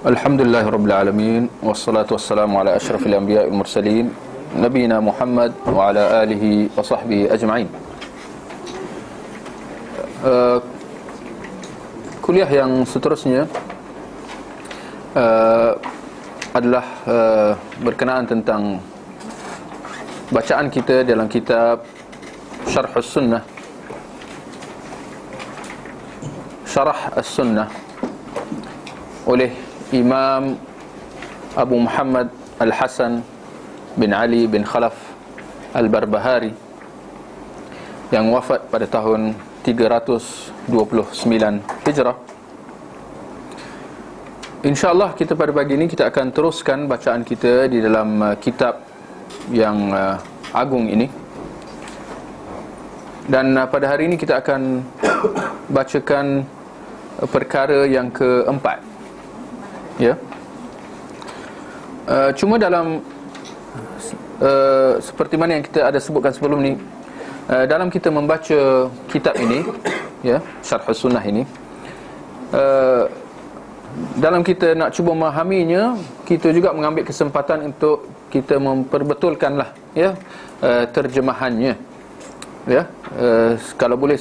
Alhamdulillahirabbil alamin wassalatu wassalamu ala asyrafil anbiya'i wal mursalin nabiyina Muhammad wa ala alihi wa sahbihi ajma'in. Kuliah yang seterusnya adalah berkenaan tentang bacaan kita dalam kitab Syarhus Sunnah, Syarah As-Sunnah oleh Imam Abu Muhammad Al-Hasan bin Ali bin Khalaf Al-Barbahari yang wafat pada tahun 329 Hijrah. InsyaAllah kita pada pagi ini kita akan teruskan bacaan kita di dalam kitab yang agung ini. Dan pada hari ini kita akan bacakan perkara yang keempat, ya. Cuma dalam seperti mana yang kita ada sebutkan sebelum ni, dalam kita membaca kitab ini, ya, Syarhus Sunnah ini, dalam kita nak cuba memahaminya, kita juga mengambil kesempatan untuk kita memperbetulkanlah, ya, terjemahannya, ya. Kalau boleh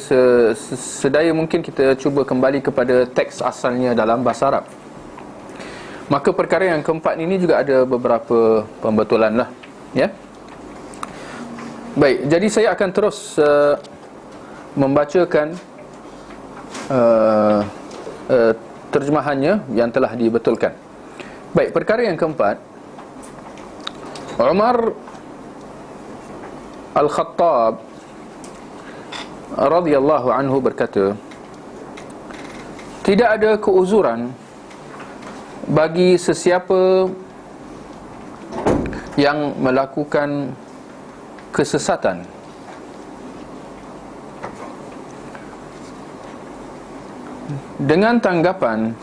sedaya mungkin kita cuba kembali kepada teks asalnya dalam bahasa Arab. Maka perkara yang keempat ini juga ada beberapa pembetulan lah, ya. Baik, jadi saya akan terus membacakan terjemahannya yang telah dibetulkan. Baik, perkara yang keempat, Umar Al-Khattab radhiyallahu anhu berkata, tidak ada keuzuran bagi sesiapa yang melakukan kesesatan dengan tanggapan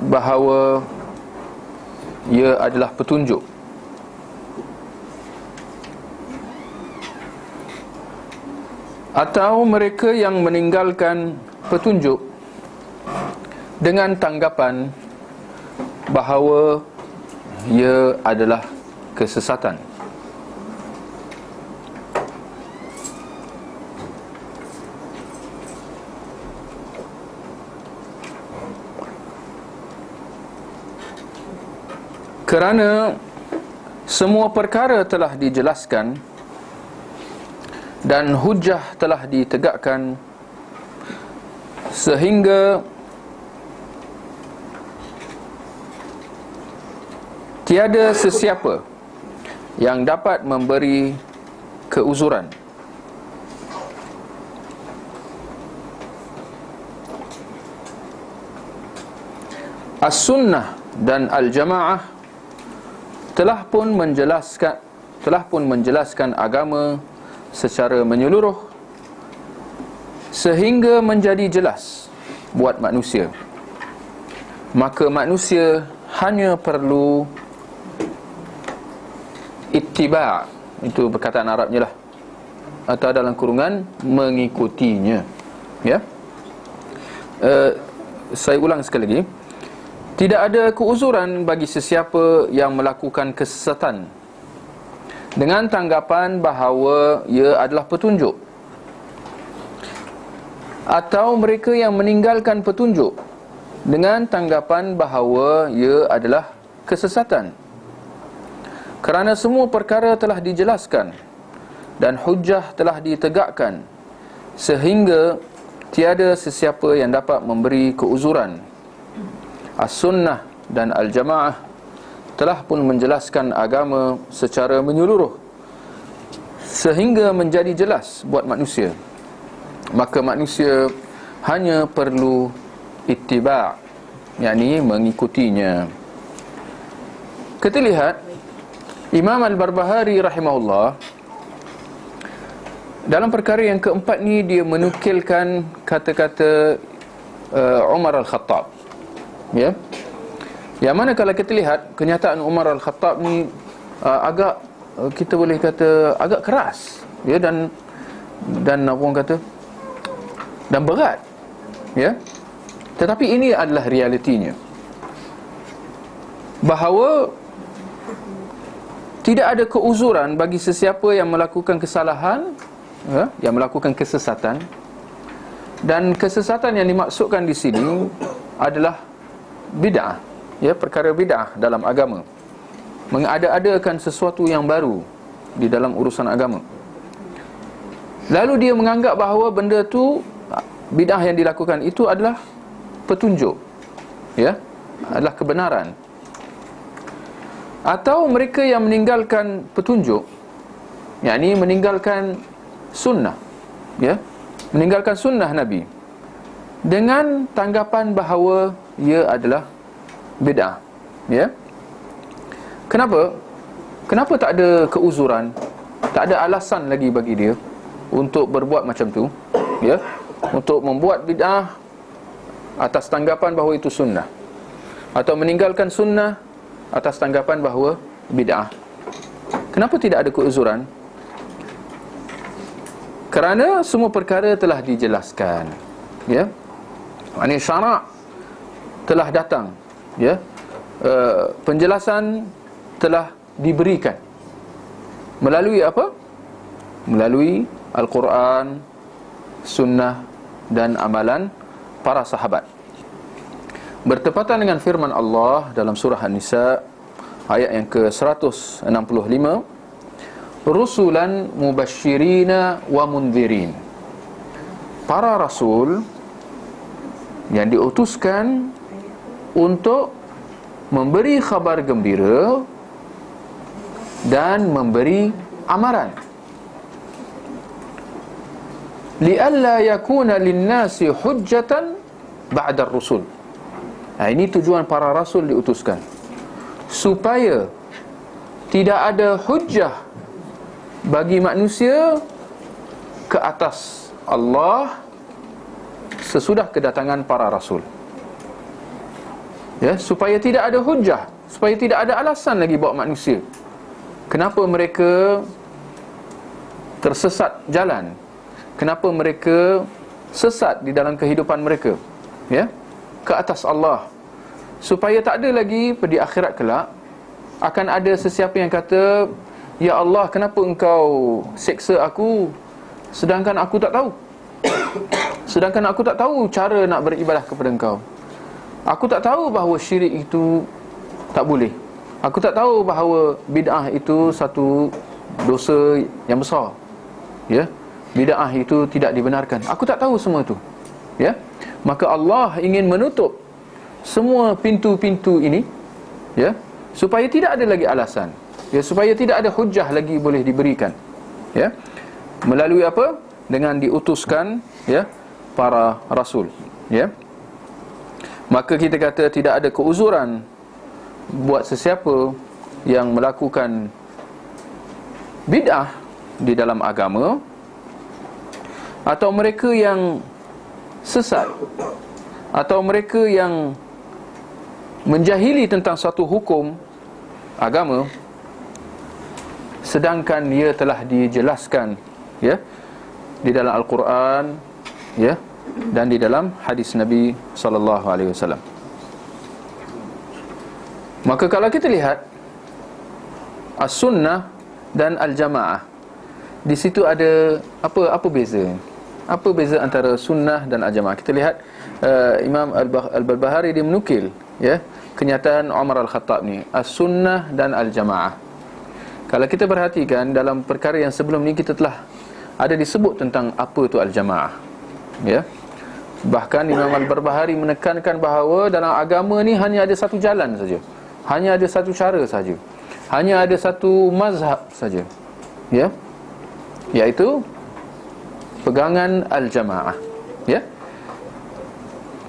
bahawa ia adalah petunjuk, atau mereka yang meninggalkan petunjuk dengan tanggapan bahawa ia adalah kesesatan. Kerana semua perkara telah dijelaskan dan hujah telah ditegakkan, sehingga tiada sesiapa yang dapat memberi keuzuran. As-Sunnah dan Al-Jamaah telah pun menjelaskan agama secara menyeluruh sehingga menjadi jelas buat manusia. Maka manusia hanya perlu ittiba', itu perkataan Arabnya lah, atau dalam kurungan mengikutinya, ya. Saya ulang sekali lagi, tidak ada keuzuran bagi sesiapa yang melakukan kesesatan dengan tanggapan bahawa ia adalah petunjuk, atau mereka yang meninggalkan petunjuk dengan tanggapan bahawa ia adalah kesesatan. Kerana semua perkara telah dijelaskan dan hujah telah ditegakkan, sehingga tiada sesiapa yang dapat memberi keuzuran. As-Sunnah dan Al-Jamaah telah pun menjelaskan agama secara menyeluruh sehingga menjadi jelas buat manusia. Maka manusia hanya perlu ittiba', yakni mengikutinya. Kita lihat Imam Al-Barbahari rahimahullah dalam perkara yang keempat ni, dia menukilkan kata-kata Umar Al-Khattab, ya. Yang mana kalau kita lihat kenyataan Umar Al-Khattab ni agak, kita boleh kata agak keras, ya, dan orang kata dan berat, ya. Tetapi ini adalah realitinya, bahawa tidak ada keuzuran bagi sesiapa yang melakukan kesalahan, yang melakukan kesesatan. Dan kesesatan yang dimaksudkan di sini adalah bid'ah, perkara bid'ah dalam agama, mengada-adakan sesuatu yang baru di dalam urusan agama. Lalu dia menganggap bahawa benda tu, bid'ah yang dilakukan itu adalah petunjuk, adalah kebenaran. Atau mereka yang meninggalkan petunjuk, yakni meninggalkan sunnah, meninggalkan sunnah Nabi, dengan tanggapan bahawa ia adalah bid'ah. Kenapa tak ada keuzuran, tak ada alasan lagi bagi dia untuk berbuat macam tu, untuk membuat bid'ah atas tanggapan bahawa itu sunnah, atau meninggalkan sunnah atas tanggapan bahawa bid'ah? Kenapa tidak ada keuzuran? Kerana semua perkara telah dijelaskan, ini syarak telah datang, penjelasan telah diberikan melalui apa? Melalui Al-Quran, sunnah dan amalan para sahabat. Bertepatan dengan firman Allah dalam surah An-Nisa ayat yang ke-165, rusulan mubashirina wa mundhirin. Para rasul yang diutuskan untuk memberi khabar gembira dan memberi amaran. Li'alla yakuna linnasi hujjatan ba'da ar-rusul. Ini tujuan para rasul diutuskan, supaya tidak ada hujjah bagi manusia ke atas Allah sesudah kedatangan para rasul. Supaya tidak ada hujjah, supaya tidak ada alasan lagi buat manusia kenapa mereka tersesat jalan, kenapa mereka sesat di dalam kehidupan mereka, ke atas Allah. Supaya tak ada lagi di akhirat kelak akan ada sesiapa yang kata, ya Allah, kenapa engkau seksa aku sedangkan aku tak tahu, sedangkan aku tak tahu cara nak beribadah kepada engkau, aku tak tahu bahawa syirik itu tak boleh, aku tak tahu bahawa bid'ah itu satu dosa yang besar, bid'ah itu tidak dibenarkan, aku tak tahu semua itu. Maka Allah ingin menutup semua pintu-pintu ini, supaya tidak ada lagi alasan, supaya tidak ada hujjah lagi boleh diberikan, melalui apa? Dengan diutuskan para rasul. Maka kita kata tidak ada keuzuran buat sesiapa yang melakukan bid'ah di dalam agama, atau mereka yang sesat, atau mereka yang menjahili tentang suatu hukum agama, sedangkan ia telah dijelaskan di dalam Al-Quran, dan di dalam hadis Nabi SAW. Maka kalau kita lihat As-Sunnah dan Al-Jamaah, di situ ada apa beza? Apa beza antara sunnah dan al-jamaah? Kita lihat Imam Al-Barbahari dia menukil kenyataan Umar Al-Khattab ni, as-sunnah dan al-jamaah. Kalau kita perhatikan dalam perkara yang sebelum ni, kita telah ada disebut tentang apa itu al-jamaah. Bahkan Imam Al-Barbahari menekankan bahawa dalam agama ni hanya ada satu jalan saja, hanya ada satu cara saja, hanya ada satu mazhab saja, iaitu pegangan al-jamaah.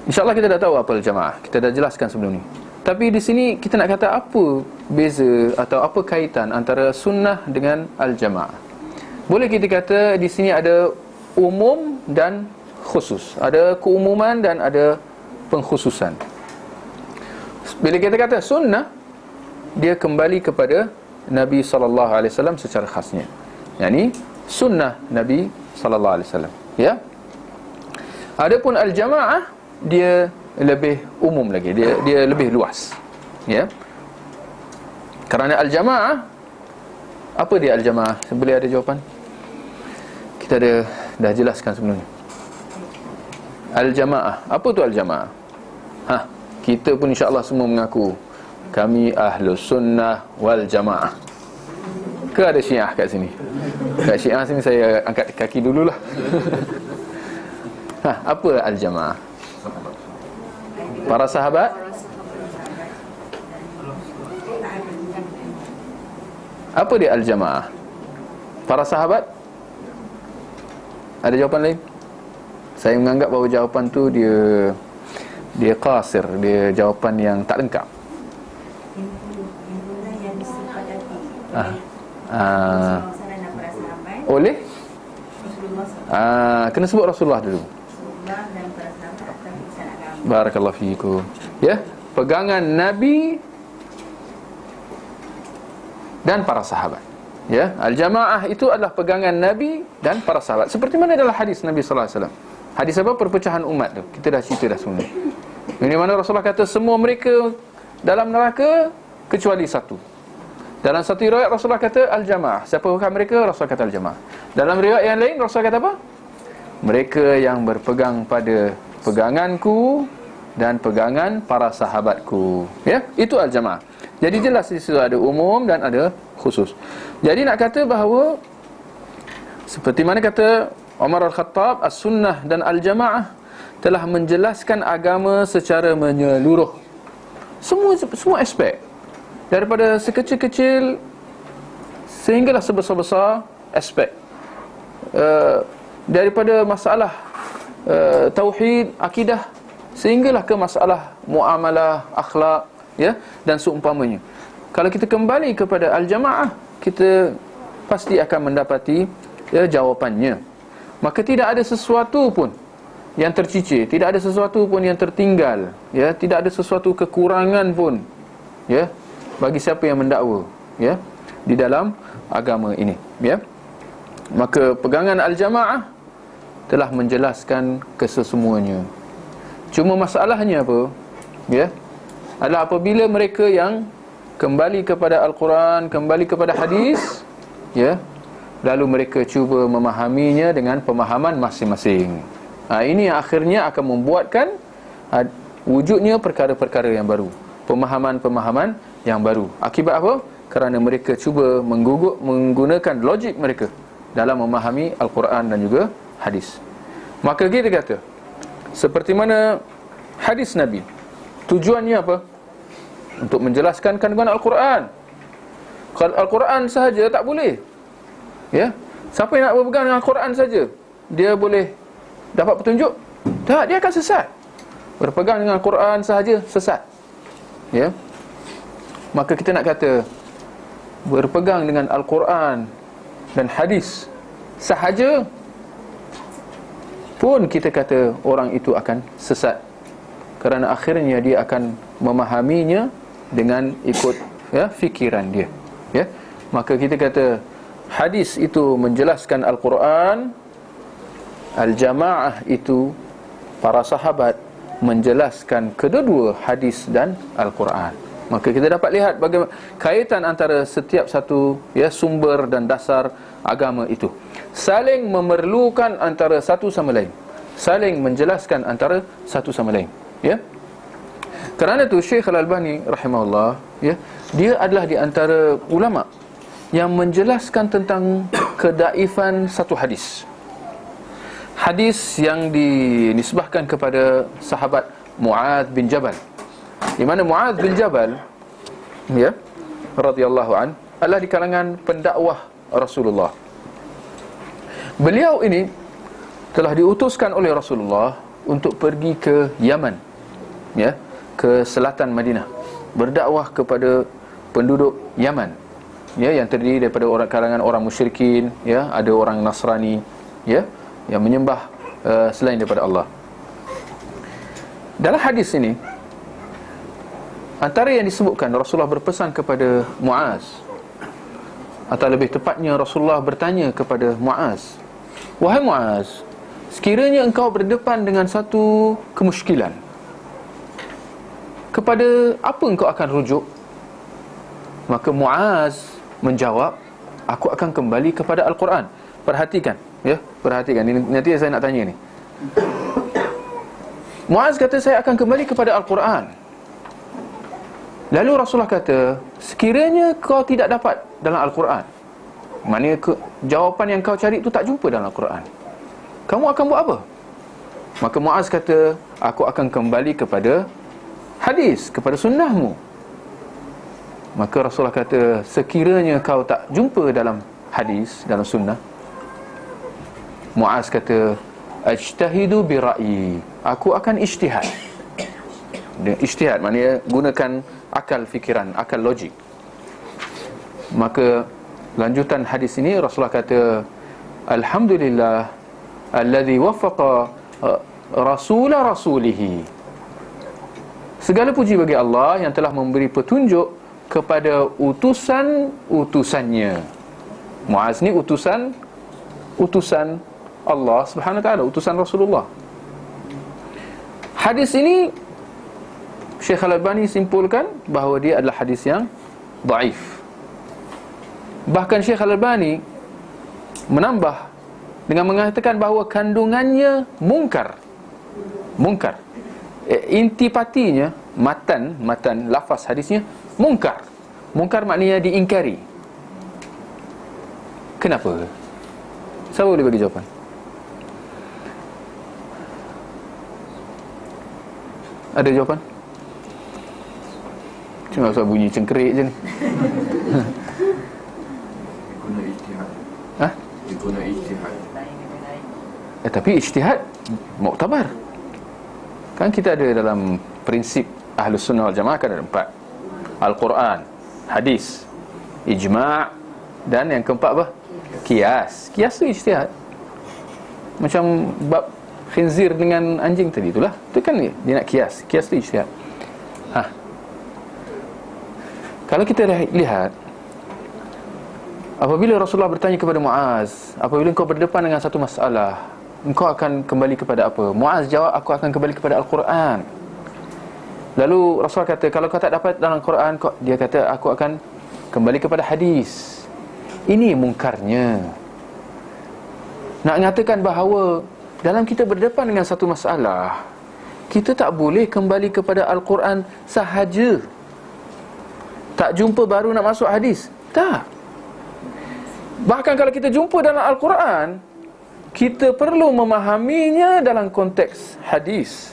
InsyaAllah kita dah tahu apa al-jamaah, kita dah jelaskan sebelum ni. Tapi di sini kita nak kata apa beza atau apa kaitan antara sunnah dengan al-jamaah. Boleh kita kata di sini ada umum dan khusus, ada keumuman dan ada pengkhususan. Bila kita kata sunnah, dia kembali kepada Nabi SAW secara khasnya, yakni sunnah Nabi SAW. Adapun al-jamaah, dia lebih umum lagi, dia lebih luas, ya. Kerana al-jamaah, apa dia al-jamaah? Boleh ada jawapan? Kita dah jelaskan sebelum ni. Al-jamaah, apa tu al-jamaah? Kita pun insya-Allah semua mengaku kami ahlus sunnah wal jamaah. Ke ada Syiah kat sini? Kat Syiah sini saya angkat kaki dululah. Apa al-jamaah? Para sahabat? Apa dia al-jamaah? Para sahabat? Ada jawapan lain? Saya menganggap bahawa jawapan tu dia qasir, dia jawapan yang tak lengkap. Oleh kena sebut Rasulullah dulu. Barakallahu fiikum. Ya, pegangan Nabi dan para sahabat. Ya, al-jamaah itu adalah pegangan Nabi dan para sahabat. Seperti mana dalam hadis Nabi sallallahu alaihi wasallam. Hadis apa? Perpecahan umat tu. Kita dah cerita dah semua. Ini mana Rasulullah kata semua mereka dalam neraka kecuali satu. Dalam satu riwayat Rasulullah kata al-jamaah. Siapakah mereka? Rasulullah kata al-jamaah. Dalam riwayat yang lain Rasulullah kata apa? Mereka yang berpegang pada peganganku dan pegangan para sahabatku. Ya, itu al-jamaah. Jadi jelas di situ ada umum dan ada khusus. Jadi nak kata bahawa seperti mana kata Umar Al-Khattab, as-sunnah dan al-jamaah telah menjelaskan agama secara menyeluruh. Semua aspek. Daripada sekecil-kecil sehinggalah sebesar-besar aspek. Daripada masalah tauhid, akidah, sehinggalah ke masalah muamalah, akhlak, ya, dan seumpamanya. Kalau kita kembali kepada al-jamaah, kita pasti akan mendapati jawapannya. Maka tidak ada sesuatu pun yang tercicir, tidak ada sesuatu pun yang tertinggal, ya, tidak ada sesuatu kekurangan pun, ya, bagi siapa yang mendakwa, ya, di dalam agama ini, ya. Maka pegangan al-jamaah telah menjelaskan kesemuanya. Cuma masalahnya apa? Ya, adalah apabila mereka yang kembali kepada Al-Quran, kembali kepada hadis, ya, lalu mereka cuba memahaminya dengan pemahaman masing-masing. Ini yang akhirnya akan membuatkan wujudnya perkara-perkara yang baru, pemahaman-pemahaman yang baru. Akibat apa? Kerana mereka cuba menggunakan logik mereka dalam memahami Al-Quran dan juga hadis. Maka kita kata, seperti mana hadis Nabi, tujuannya apa? Untuk menjelaskan kandungan Al-Quran. Kalau Al-Quran sahaja tak boleh, ya. Siapa yang nak berpegang dengan Al-Quran saja, dia boleh dapat petunjuk? Tak, dia akan sesat. Berpegang dengan Al-Quran sahaja sesat, ya. Maka kita nak kata berpegang dengan Al-Quran dan hadis sahaja pun kita kata orang itu akan sesat, kerana akhirnya dia akan memahaminya dengan ikut, ya, fikiran dia, ya. Maka kita kata hadis itu menjelaskan Al-Quran, al-jamaah itu para sahabat menjelaskan kedua-dua hadis dan Al-Quran. Maka kita dapat lihat bagaimana kaitan antara setiap satu, ya, sumber dan dasar agama itu. Saling memerlukan antara satu sama lain, saling menjelaskan antara satu sama lain, ya. Kerana itu Syekh Al-Albani rahimahullah, ya, dia adalah di antara ulama yang menjelaskan tentang kedaifan satu hadis. Hadis yang dinisbahkan kepada sahabat Mu'adz bin Jabal, di mana Mu'adz bin Jabal, ya, radhiyallahu an, adalah di kalangan pendakwah Rasulullah. Beliau ini telah diutuskan oleh Rasulullah untuk pergi ke Yaman, ya, ke selatan Madinah, berdakwah kepada penduduk Yaman, ya, yang terdiri daripada kalangan orang musyrikin, ya, ada orang Nasrani, ya, yang menyembah selain daripada Allah. Dalam hadis ini, antara yang disebutkan, Rasulullah berpesan kepada Mu'adz, atau lebih tepatnya Rasulullah bertanya kepada Mu'adz, "Wahai Mu'adz, sekiranya engkau berdepan dengan satu kemusykilan, kepada apa engkau akan rujuk? Maka Muaz menjawab, aku akan kembali kepada Al-Quran. Perhatikan, ya, perhatikan. Ini, nanti saya nak tanya ni. Muaz kata, saya akan kembali kepada Al-Quran. Lalu Rasulullah kata, sekiranya kau tidak dapat dalam Al-Quran, maknanya jawapan yang kau cari itu tak jumpa dalam Al-Quran, kamu akan buat apa? Maka Muaz kata, aku akan kembali kepada hadis, kepada sunnahmu. Maka Rasulullah kata, sekiranya kau tak jumpa dalam hadis, dalam sunnah, Muaz kata, ajtahidu bi ra'yi, aku akan ijtihad. Ijtihad maknanya gunakan akal fikiran, akal logik. Maka lanjutan hadis ini Rasulullah kata, alhamdulillah alladhi waffaqa rasulihi, segala puji bagi Allah yang telah memberi petunjuk kepada utusan-utusannya. Muaz ni utusan Allah Subhanahu wa taala, utusan Rasulullah. Hadis ini Syekh Al-Albani simpulkan bahawa dia adalah hadis yang dhaif. Bahkan Syekh Al-Albani menambah dengan mengatakan bahawa kandungannya mungkar. Intipatinya, matan lafaz hadisnya mungkar. Mungkar maknanya diingkari. Kenapa? Siapa boleh bagi jawapan? Ada jawapan? Cuma pasal bunyi cengkerik je ni. Guna ijtihad. Ha? Guna ijtihad. Tapi ijtihad muktabar. Kan kita ada dalam prinsip Ahlus Sunnah wal Jamaah kan ada 4. Al-Quran, hadis, ijma' dan yang keempat apa? Qiyas. Qiyas tu ijtihad. Macam bab khinzir dengan anjing tadi itulah. Itu kan dia nak qiyas. Qiyas tu ijtihad. Kalau kita lihat, apabila Rasulullah bertanya kepada Muaz, apabila engkau berdepan dengan satu masalah, engkau akan kembali kepada apa? Muaz jawab, aku akan kembali kepada Al-Quran. Lalu Rasulullah kata, kalau kau tak dapat dalam Al-Quran, dia kata, aku akan kembali kepada hadis. Ini mungkarnya. Nak nyatakan bahawa dalam kita berdepan dengan satu masalah, kita tak boleh kembali kepada Al-Quran sahaja. Tak jumpa baru nak masuk hadis. Tak. Bahkan kalau kita jumpa dalam Al-Quran, kita perlu memahaminya dalam konteks hadis.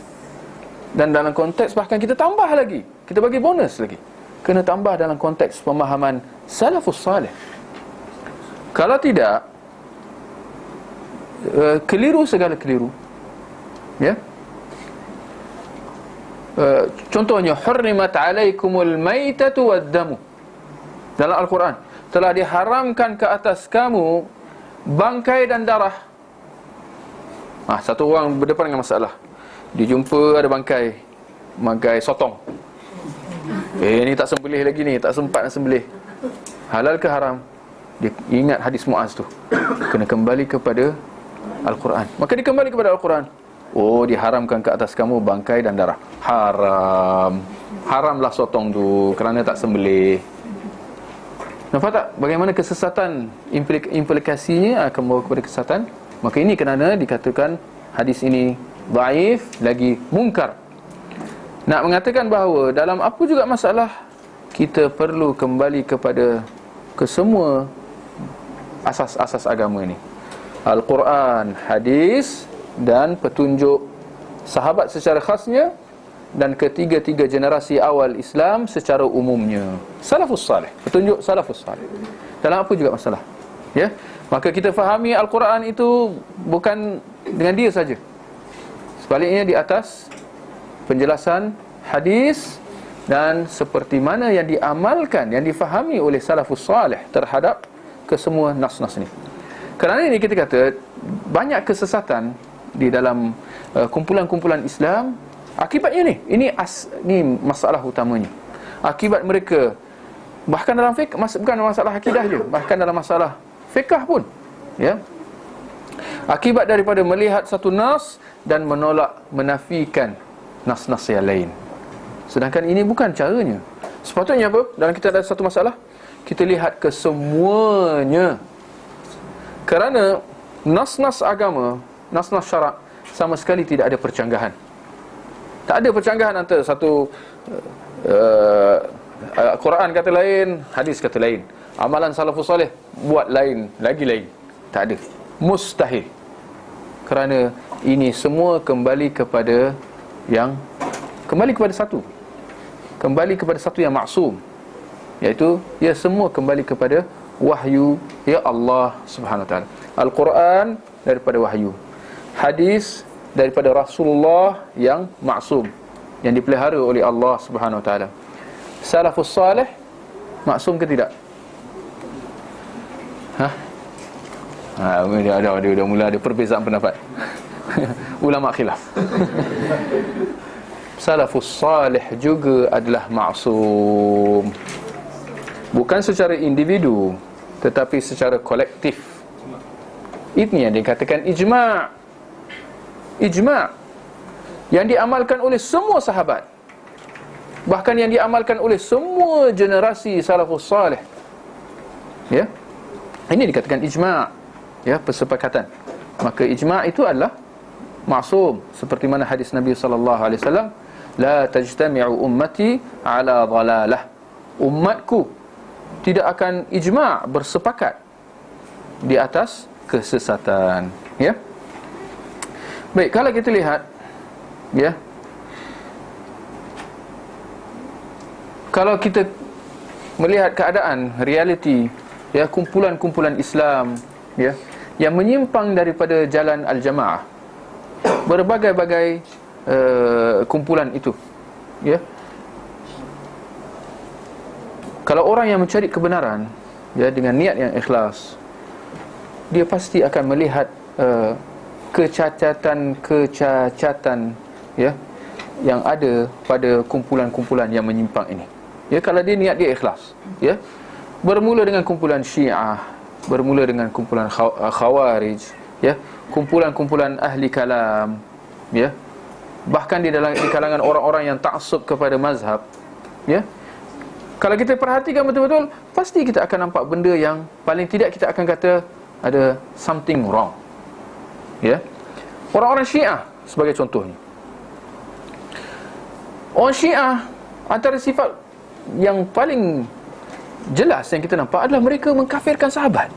Dan dalam konteks bahkan kita tambah lagi, kita bagi bonus lagi, kena tambah dalam konteks pemahaman salafus salih. Kalau tidak, keliru segala keliru. Ya. Contohnya, hurrimat alaikumul maitatu waddamu. Dalam Al-Quran telah diharamkan ke atas kamu bangkai dan darah. Satu orang berdepan dengan masalah, dia jumpa ada bangkai sotong. Ni tak sembelih lagi ni, tak sempat nak sembelih. Halal ke haram? Dia ingat hadis Muaz tu, kena kembali kepada Al-Quran. Maka dia kembali kepada Al-Quran. Oh, diharamkan ke atas kamu bangkai dan darah. Haramlah sotong tu kerana tak sembelih. Nampak tak bagaimana kesesatan, implikasinya akan membawa kepada kesesatan? Maka ini kerana dikatakan hadis ini dhaif, lagi mungkar. Nak mengatakan bahawa dalam apa juga masalah, kita perlu kembali kepada kesemua asas-asas agama ini. Al-Quran, hadis dan petunjuk sahabat secara khasnya, dan ketiga-tiga generasi awal Islam secara umumnya. Salafus salih, petunjuk salafus salih dalam apa juga masalah. Ya, maka kita fahami Al-Quran itu bukan dengan dia saja, sebaliknya di atas penjelasan hadis dan seperti mana yang diamalkan, yang difahami oleh salafus salih terhadap kesemua nas-nas ni. Kerana ini kita kata banyak kesesatan di dalam kumpulan-kumpulan Islam. Akibatnya ni masalah utamanya. Akibat mereka bahkan dalam fiqh, bukan masalah akidah je, bahkan dalam masalah fiqh pun, ya. Akibat daripada melihat satu nas dan menolak, menafikan nas-nas yang lain. Sedangkan ini bukan caranya. Sepatutnya apa? Dalam kita ada satu masalah, kita lihat ke semuanya. Kerana nas-nas agama, nas-nas syarak sama sekali tidak ada percanggahan. Tak ada percanggahan antara satu Quran kata lain, hadis kata lain, amalan salafus salih buat lain, lagi lain. Tak ada. Mustahil. Kerana ini semua kembali kepada satu. Kembali kepada satu yang maksum, iaitu semua kembali kepada wahyu Allah Subhanahu wa taala. Al-Quran daripada wahyu, hadis daripada Rasulullah yang maksum, yang dipelihara oleh Allah Subhanahu wa taala. Salafus salih maksum ke tidak? Dia dah mula ada perbezaan pendapat. Ulama khilaf. Salafus salih juga adalah maksum, bukan secara individu tetapi secara kolektif. Ini yang dikatakan ijma'. Ijma' yang diamalkan oleh semua sahabat, bahkan yang diamalkan oleh semua generasi salafus salih. Ini dikatakan ijma', persepakatan. Maka ijma' itu adalah maksum, seperti mana hadis Nabi sallallahu alaihi wasallam, la tajtami'u ummati ala dhalalah. Umatku tidak akan ijma' bersepakat di atas kesesatan. Baik, kalau kita lihat kalau kita melihat keadaan realiti, kumpulan-kumpulan Islam yang menyimpang daripada jalan al-jamaah, berbagai-bagai kumpulan itu, kalau orang yang mencari kebenaran dengan niat yang ikhlas, dia pasti akan melihat kecacatan yang ada pada kumpulan-kumpulan yang menyimpang ini. Kalau dia niat dia ikhlas, bermula dengan kumpulan Syiah, bermula dengan kumpulan Khawarij, kumpulan-kumpulan ahli kalam, bahkan di kalangan orang-orang yang taksub kepada mazhab, kalau kita perhatikan betul-betul, pasti kita akan nampak benda yang paling tidak kita akan kata ada something wrong. Orang-orang Syiah sebagai contohnya. Orang Syiah, antara sifat yang paling jelas yang kita nampak adalah mereka mengkafirkan sahabat.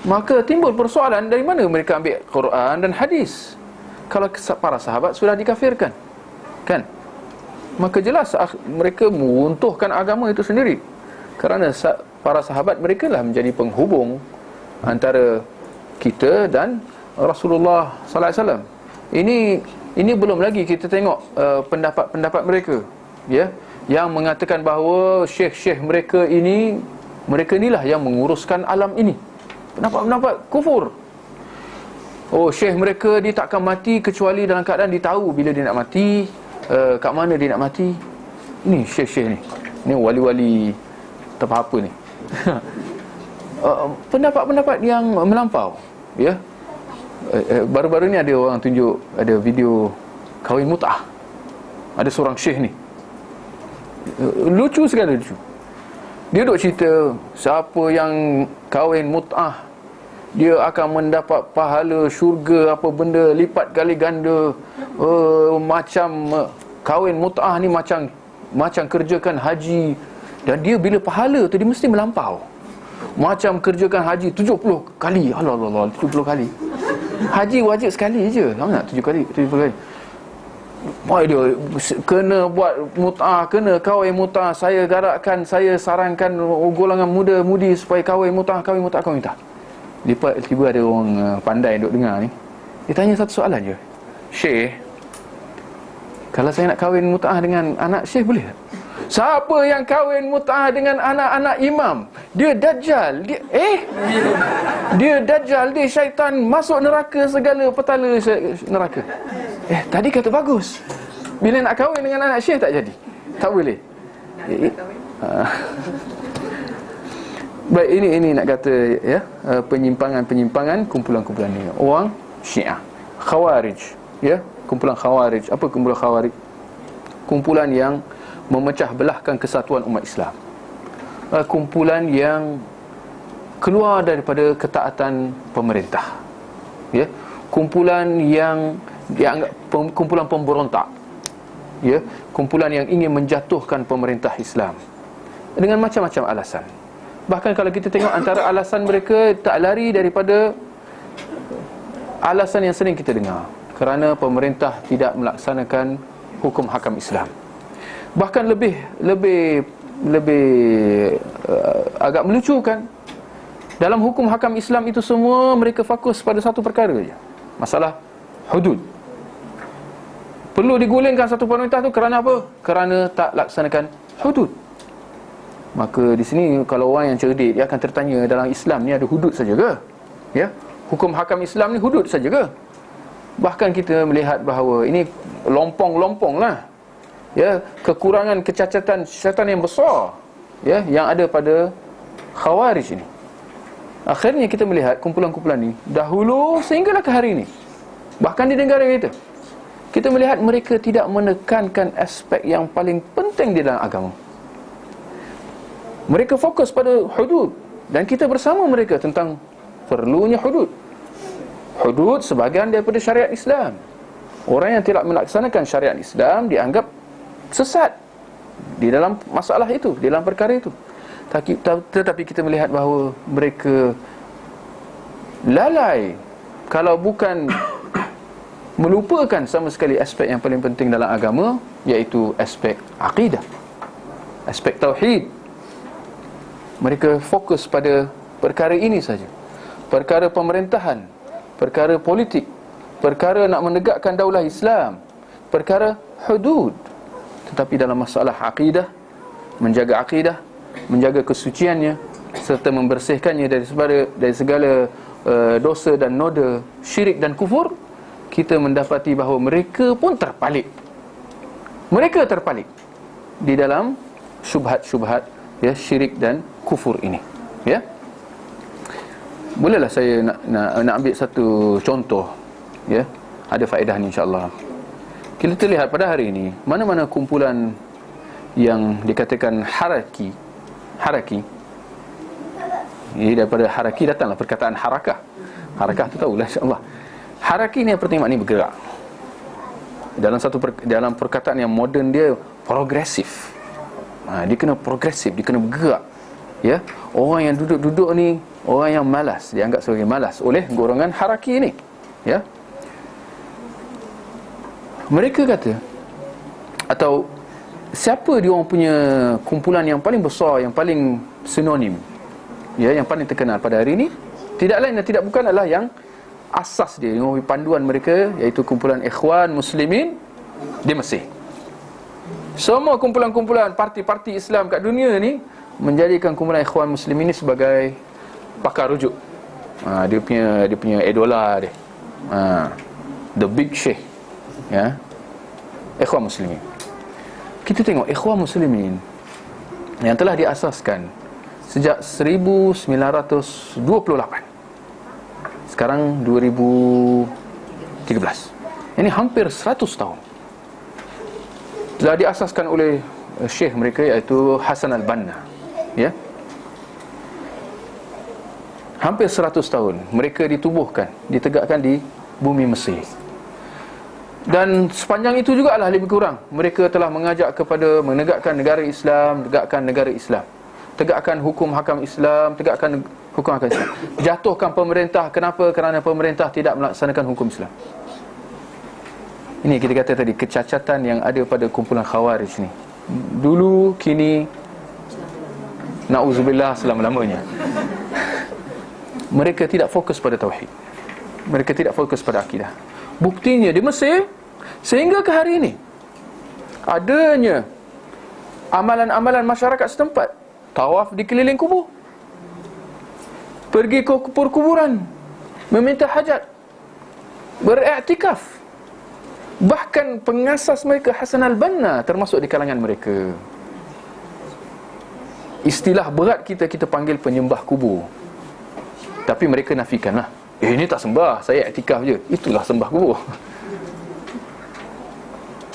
Maka timbul persoalan, dari mana mereka ambil Quran dan hadis kalau para sahabat sudah dikafirkan, kan? Maka jelas mereka meruntuhkan agama itu sendiri. Kerana para sahabat mereka lah menjadi penghubung antara kita dan Rasulullah sallallahu alaihi wasallam. Ini belum lagi kita tengok pendapat-pendapat mereka, yang mengatakan bahawa syekh-syekh mereka inilah yang menguruskan alam ini. Pendapat-pendapat kufur. Oh, syekh mereka dia takkan mati kecuali dalam keadaan dia tahu bila dia nak mati, kat mana dia nak mati. Ini syekh-syekh ni wali-wali tak apa ni. Pendapat-pendapat yang melampau, baru-baru ni ada orang tunjuk, ada video kahwin mut'ah. Ada seorang syekh ni, lucu sekali, lucu. Dia duk cerita siapa yang kahwin mut'ah, dia akan mendapat pahala syurga apa benda lipat kali ganda. Macam kahwin mut'ah ni macam kerjakan haji. Dan dia bila pahala tu dia mesti melampau. Macam kerjakan haji 70 kali. Allah 70 kali. Haji wajib sekali je. Tahu tak 70 kali. Dia kena buat mut'ah, kena kahwin mut'ah. Saya garakkan, saya sarankan golongan muda-mudi supaya kahwin mut'ah. Tiba ada orang pandai duk dengar ni. Dia tanya satu soalan je. Syekh, kalau saya nak kahwin mut'ah dengan anak Syekh boleh tak? Siapa yang kahwin mut'ah dengan anak-anak imam? Dia dajjal. Dia dajjal, dia syaitan, masuk neraka, segala petala neraka. Tadi kata bagus. Bila nak kahwin dengan anak Syekh tak jadi. Tak boleh. Baik, ini nak kata penyimpangan kumpulan-kumpulan ni. Orang Syiah, Khawarij, kumpulan Khawarij. Apa kumpulan Khawarij? kumpulan yang memecah belahkan kesatuan umat Islam, kumpulan yang keluar daripada ketaatan pemerintah, ya, kumpulan yang dianggap kumpulan pemberontak, ya, kumpulan yang ingin menjatuhkan pemerintah Islam dengan macam-macam alasan. Bahkan kalau kita tengok antara alasan mereka tak lari daripada alasan yang sering kita dengar, kerana pemerintah tidak melaksanakan hukum hakam Islam. Bahkan lebih agak melucukan, dalam hukum hakam Islam itu semua mereka fokus pada satu perkara saja, masalah hudud. Perlu digulingkan satu pemerintah tu kerana apa? Kerana tak laksanakan hudud. Maka di sini kalau orang yang cerdik, dia akan tertanya, dalam Islam ni ada hudud saja ke? Ya, hukum hakam Islam ni hudud saja ke? Bahkan kita melihat bahawa ini lompong-lompong lah, ya, kekurangan, kecacatan yang besar, ya, yang ada pada Khawarij ini. Akhirnya kita melihat kumpulan-kumpulan ni dahulu sehinggalah ke hari ini, bahkan di negara kita melihat mereka tidak menekankan aspek yang paling penting di dalam agama. Mereka fokus pada hudud, dan kita bersama mereka tentang perlunya hudud. Hudud sebahagian daripada syariat Islam. Orang yang tidak melaksanakan syariat Islam dianggap sesat di dalam masalah itu, di dalam perkara itu. Tetapi kita melihat bahawa mereka lalai, kalau bukan melupakan sama sekali aspek yang paling penting dalam agama, iaitu aspek akidah, aspek tauhid. Mereka fokus pada perkara ini saja, perkara pemerintahan, perkara politik, perkara nak menegakkan daulah Islam, perkara hudud. Tetapi dalam masalah akidah, menjaga kesuciannya serta membersihkannya dari segala dosa dan noda syirik dan kufur, kita mendapati bahawa mereka pun terpalit. Mereka terpalit di dalam syubhat-syubhat, ya, syirik dan kufur ini, ya. Bolehlah saya nak ambil satu contoh, ya, ada faedah ni insya-Allah. Kita lihat pada hari ini, mana-mana kumpulan yang dikatakan haraki, daripada haraki datanglah perkataan harakah. Harakah tu tahulah insya-Allah. Haraki ni artinya maknanya bergerak. Dalam perkataan yang moden, dia progresif. Dia kena progresif, dia kena bergerak, ya. Orang yang duduk-duduk ni, orang yang malas, dianggap sebagai malas oleh golongan haraki ni, ya. Mereka kata, atau siapa dia orang punya kumpulan yang paling besar, yang paling sinonim, ya, yang paling terkenal pada hari ini, tidak lain dan tidak bukan adalah yang asas dia, yang panduan mereka, iaitu kumpulan Ikhwan Muslimin di Mesir. Semua kumpulan-kumpulan parti-parti Islam kat dunia ni menjadikan kumpulan Ikhwan Muslimin ni sebagai pakar rujuk. Dia punya idola dia. The big sheikh, ya, Ikhwan Muslimin. Kita tengok Ikhwan Muslimin yang telah diasaskan sejak 1928. Sekarang 2013. Ini hampir 100 tahun. Telah diasaskan oleh syekh mereka, iaitu Hasan al-Banna, ya. Hampir 100 tahun mereka ditubuhkan, ditegakkan di bumi Mesir. Dan sepanjang itu jugalah lebih kurang mereka telah mengajak kepada menegakkan negara Islam, tegakkan hukum hakam Islam, tegakkan hukum hakam Islam. Jatuhkan pemerintah. Kenapa? Kerana pemerintah tidak melaksanakan hukum Islam. Ini kita kata tadi, kecacatan yang ada pada kumpulan Khawarij ni. Dulu, kini, na'udzubillah, selama-lamanya. Mereka tidak fokus pada tauhid. Mereka tidak fokus pada akidah. Buktinya di Mesir, sehingga ke hari ini, adanya amalan-amalan masyarakat setempat. Tawaf di keliling kubur, pergi ke kuburan, meminta hajat, beriktikaf. Bahkan pengasas mereka, Hasan al-Banna, termasuk di kalangan mereka. Istilah berat kita panggil penyembah kubur, tapi mereka nafikanlah. Ini tak sembah, saya iktikaf je. Itulah sembah kubur.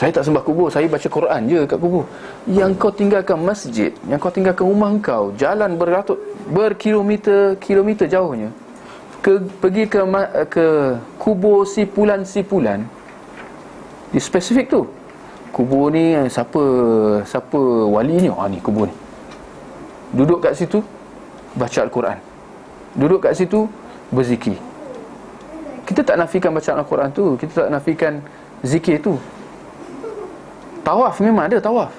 Saya tak sembah kubur, saya baca Quran je kat kubur. Yang kau tinggalkan masjid, yang kau tinggalkan rumah kau, jalan berkilometer jauhnya, pergi ke kubur sipulan-sipulan. Di spesifik tu. Kubur ni siapa walinya? Ni kubur ni. Duduk kat situ baca Al-Quran. Duduk kat situ berzikir. Kita tak nafikan bacaan Al-Quran tu, kita tak nafikan zikir tu. Tawaf memang ada tawaf.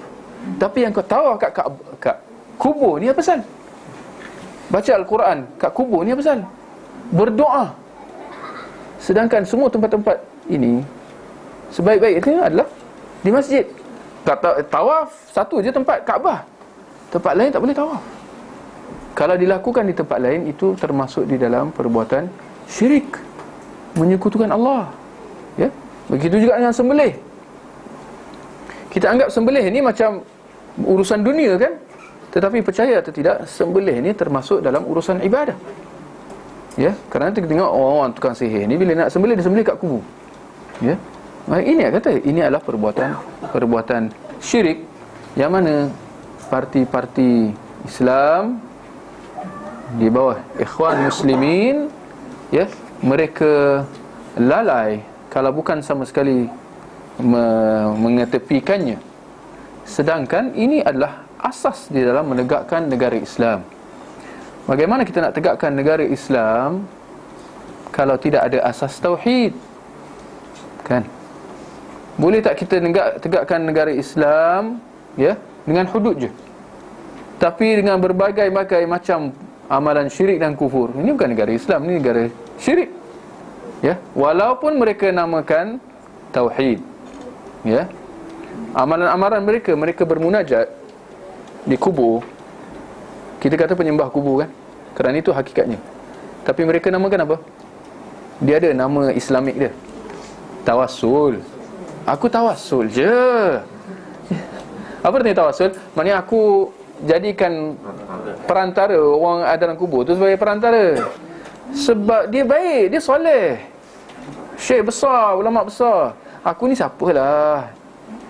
Tapi yang kau tawaf kat kubur ni apa pasal? Baca Al-Quran kat kubur ni apa pasal? Berdoa. Sedangkan semua tempat-tempat ini sebaik-baiknya adalah di masjid. Kata tawaf satu je tempat, Kaabah. Tempat lain tak boleh tawaf. Kalau dilakukan di tempat lain, itu termasuk di dalam perbuatan syirik, menyekutukan Allah. Ya, begitu juga dengan sembelih. Kita anggap sembelih ni macam urusan dunia kan? Tetapi percaya atau tidak, sembelih ni termasuk dalam urusan ibadah. Ya, kerana kita tengok orang tukang sihir ni bila nak sembelih, dia sembelih kat kubur. Ya. Ini kata ini adalah perbuatan syirik yang mana parti-parti Islam di bawah Ikhwan Muslimin, ya, mereka lalai kalau bukan sama sekali mengetepikannya. Sedangkan ini adalah asas di dalam menegakkan negara Islam. Bagaimana kita nak tegakkan negara Islam kalau tidak ada asas tauhid? Kan? Boleh tak kita tegakkan negara Islam, ya, dengan hudud je, tapi dengan berbagai-bagai macam amalan syirik dan kufur? Ini bukan negara Islam, ini negara syirik. Ya, walaupun mereka namakan tauhid. Ya. Amalan-amalan mereka bermunajat di kubur. Kita kata penyembah kubur kan? Kerana itu hakikatnya. Tapi mereka namakan apa? Dia ada nama Islamik dia. Tawassul. Aku tawassul je. Apa artinya tawassul? Maksudnya aku jadikan perantara orang ada dalam kubur tu sebagai perantara. Sebab dia baik, dia soleh, syekh besar, ulama besar. Aku ni siapalah.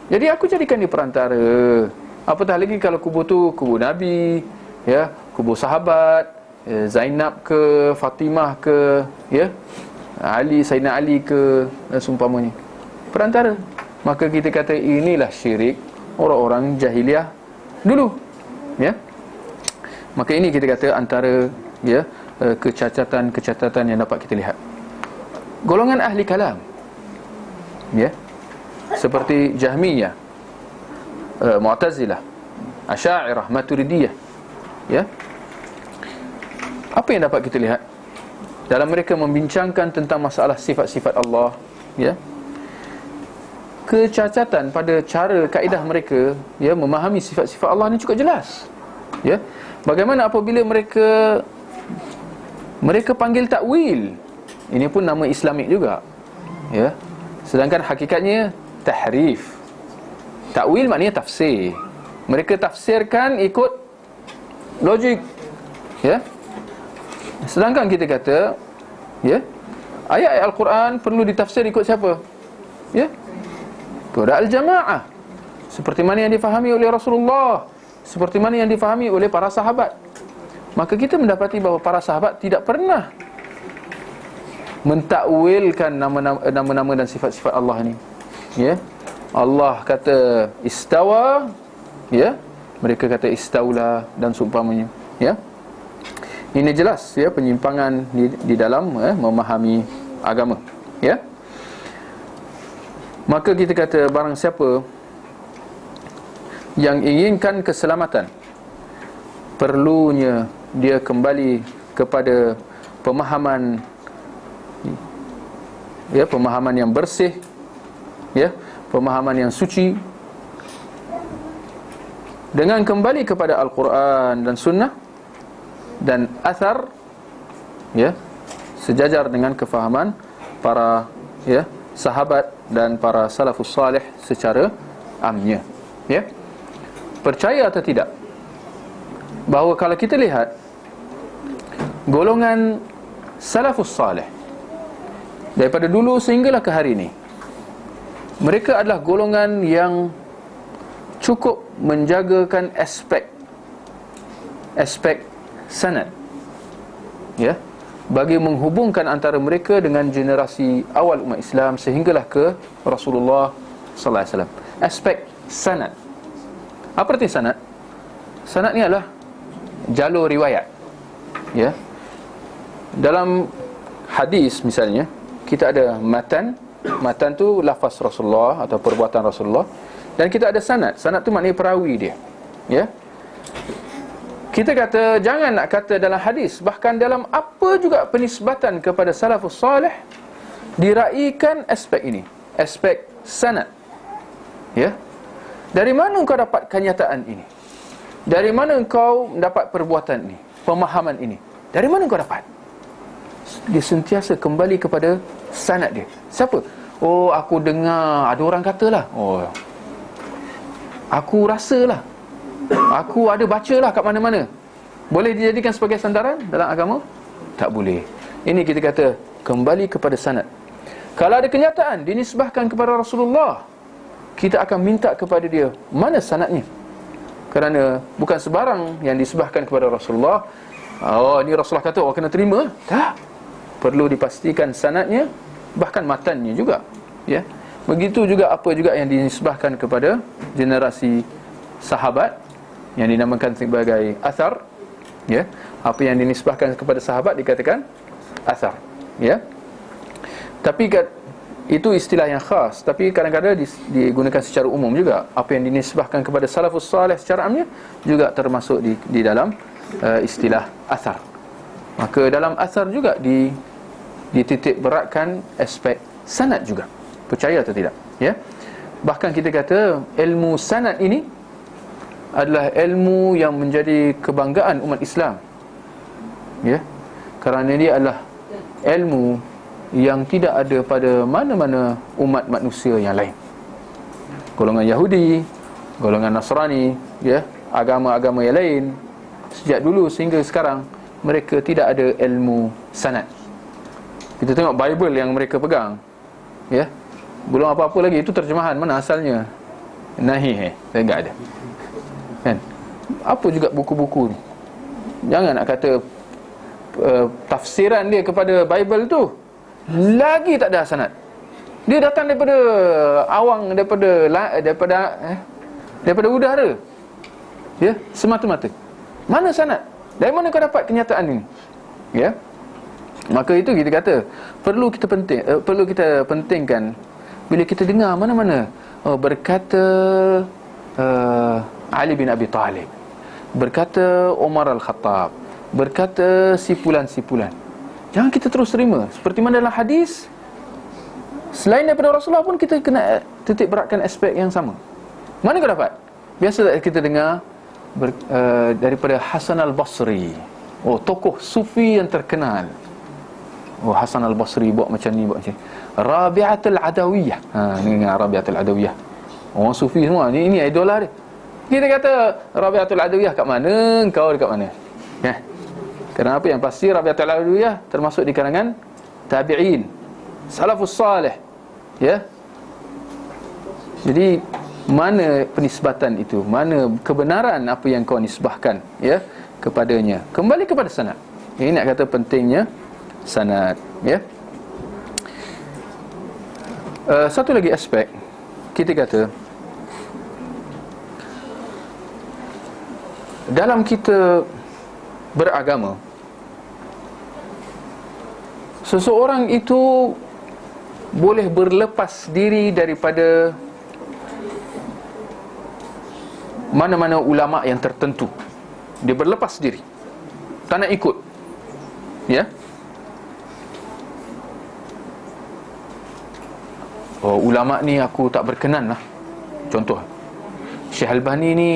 Jadi aku jadikan dia perantara. Apatah lagi kalau kubur tu kubur Nabi, ya, kubur sahabat, Zainab ke, Fatimah ke, ya, Ali, Sayyidina Ali ke, seumpamanya. Perantara. Maka kita kata inilah syirik orang-orang jahiliah dulu. Ya. Maka ini kita kata antara, ya, kecacatan yang dapat kita lihat. Golongan ahli kalam, ya, seperti Jahmiyah, Mu'tazilah, Asy'ariyah, Maturidiyah, ya. Apa yang dapat kita lihat dalam mereka membincangkan tentang masalah sifat-sifat Allah, ya? Kecacatan pada cara kaedah mereka, ya, memahami sifat-sifat Allah ni cukup jelas. Ya. Bagaimana apabila mereka panggil takwil? Ini pun nama Islamik juga. Ya. Sedangkan hakikatnya tahrif. Takwil maknanya tafsir. Mereka tafsirkan ikut logik. Ya. Sedangkan kita kata, ya, ayat-ayat Al-Quran perlu ditafsir ikut siapa? Ya, Qur'an al-jamaah, seperti mana yang difahami oleh Rasulullah, seperti mana yang difahami oleh para sahabat. Maka kita mendapati bahawa para sahabat tidak pernah mentakwilkan nama-nama dan sifat-sifat Allah ni. Ya, Allah kata istawa, ya, mereka kata istaula dan seumpamanya. Ya, ini jelas, ya, penyimpangan di dalam, memahami agama. Ya. Maka kita kata barang siapa yang inginkan keselamatan, perlunya dia kembali kepada pemahaman, ya, pemahaman yang bersih, ya, pemahaman yang suci, dengan kembali kepada Al-Quran dan Sunnah dan athar, ya, sejajar dengan kefahaman para, ya, sahabat dan para salafus salih secara amnya. Ya. Percaya atau tidak bahawa kalau kita lihat golongan salafus salih daripada dulu sehinggalah ke hari ini, mereka adalah golongan yang cukup menjagakan aspek sanad, ya, bagi menghubungkan antara mereka dengan generasi awal umat Islam sehinggalah ke Rasulullah sallallahu alaihi wasallam. Aspek sanad. Apa arti sanad? Sanad ni adalah jalur riwayat, ya. Dalam hadis misalnya, kita ada matan. Matan tu lafaz Rasulullah atau perbuatan Rasulullah, dan kita ada sanad. Sanad tu maknanya perawi dia, ya. Kita kata jangan nak kata dalam hadis, bahkan dalam apa juga penisbatan kepada salafus salih, diraikan aspek ini, aspek sanad, ya. Dari mana engkau dapat kenyataan ini? Dari mana engkau mendapat perbuatan ini, pemahaman ini? Dari mana engkau dapat? Dia sentiasa kembali kepada sanad dia. Siapa? Oh, aku dengar ada orang katalah. Oh, aku rasalah. Aku ada bacalah kat mana-mana. Boleh dijadikan sebagai sandaran dalam agama? Tak boleh. Ini kita kata kembali kepada sanad. Kalau ada kenyataan dinisbahkan kepada Rasulullah, kita akan minta kepada dia mana sanadnya. Kerana bukan sebarang yang disebahkan kepada Rasulullah. Oh, ini Rasulullah kata, oh kena terima. Tak. Perlu dipastikan sanadnya, bahkan matannya juga, ya. Begitu juga apa juga yang dinisbahkan kepada generasi sahabat yang dinamakan sebagai athar, ya. Apa yang dinisbahkan kepada sahabat dikatakan athar, ya. Tapi itu istilah yang khas, tapi kadang-kadang digunakan secara umum juga. Apa yang dinisbahkan kepada salafus salih secara amnya juga termasuk di dalam istilah athar. Maka dalam athar juga dititik beratkan aspek sanad juga. Percaya atau tidak, ya. Bahkan kita kata ilmu sanad ini adalah ilmu yang menjadi kebanggaan umat Islam, ya. Kerana dia adalah ilmu yang tidak ada pada mana-mana umat manusia yang lain. Golongan Yahudi, golongan Nasrani, ya, agama-agama yang lain, sejak dulu sehingga sekarang mereka tidak ada ilmu sanad. Kita tengok Bible yang mereka pegang, ya, belum apa-apa lagi, itu terjemahan mana asalnya? Nahih, enggak ada. Kan? Apa juga buku-buku ni? Jangan nak kata tafsiran dia kepada Bible tu lagi tak ada sanad. Dia datang daripada awang, daripada udara, ya, semata-mata. Mana sanad? Dari mana kau dapat kenyataan ini? Ya. Maka itu kita kata perlu kita pentingkan bila kita dengar mana-mana berkata Ali bin Abi Talib, berkata Umar Al-Khattab, berkata sipulan-sipulan, jangan kita terus terima. Seperti mana dalam hadis, selain daripada Rasulullah pun kita kena titik beratkan aspek yang sama. Mana kau dapat? Biasa kita dengar daripada Hasan Al-Basri. Oh, tokoh sufi yang terkenal. Oh, Hasan Al-Basri buat macam ni, buat macam ni. Rabi'atul Adawiyah. Ni dengan Rabi'atul Adawiyah. Orang sufi semua, ini idola dia. Kita kata Rabi'atul Adawiyah kat mana, engkau dekat mana? Ya. Kenapa? Yang pasti Rabi'atul Adawiyah termasuk di kalangan tabi'in, salafus salih, ya. Jadi mana penisbatan itu? Mana kebenaran apa yang kau nisbahkan, ya, kepadanya? Kembali kepada sanad. Ini nak kata pentingnya sanad, ya. Satu lagi aspek, kita kata dalam kita beragama, seseorang itu boleh berlepas diri daripada mana-mana ulama yang tertentu. Dia berlepas diri, tak nak ikut, ya. Oh, ulama ni aku tak berkenan lah. Contoh, Syekh Albani ni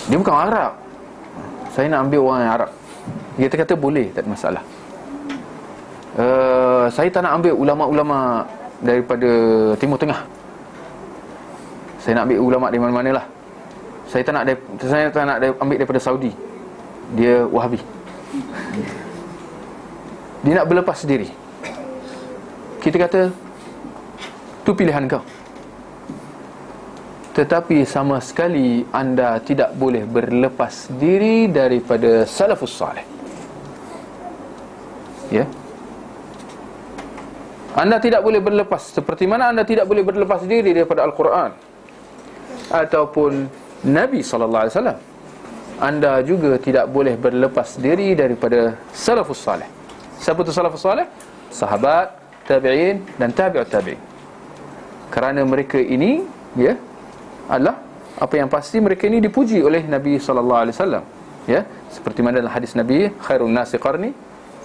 dia bukan Arab, saya nak ambil orang yang Arab. Kita kata boleh, tak ada masalah. Saya tak nak ambil ulama-ulama daripada Timur Tengah, saya nak ambil ulama dari mana-mana lah. Saya tak nak ambil daripada Saudi, dia Wahabi. Dia nak berlepas diri. Kita kata Itu pilihan kau. Tetapi sama sekali anda tidak boleh berlepas diri daripada salafus salih. Ya. Anda tidak boleh berlepas, seperti mana anda tidak boleh berlepas diri daripada Al-Quran ataupun Nabi SAW. Anda juga tidak boleh berlepas diri daripada salafus salih. Siapa itu salafus salih? Sahabat, tabi'in dan tabi'ut tabi'in. Kerana mereka ini, ya, adalah apa yang pasti mereka ini dipuji oleh Nabi SAW. Ya, seperti mana dalam hadis Nabi, khairun nasi qarni,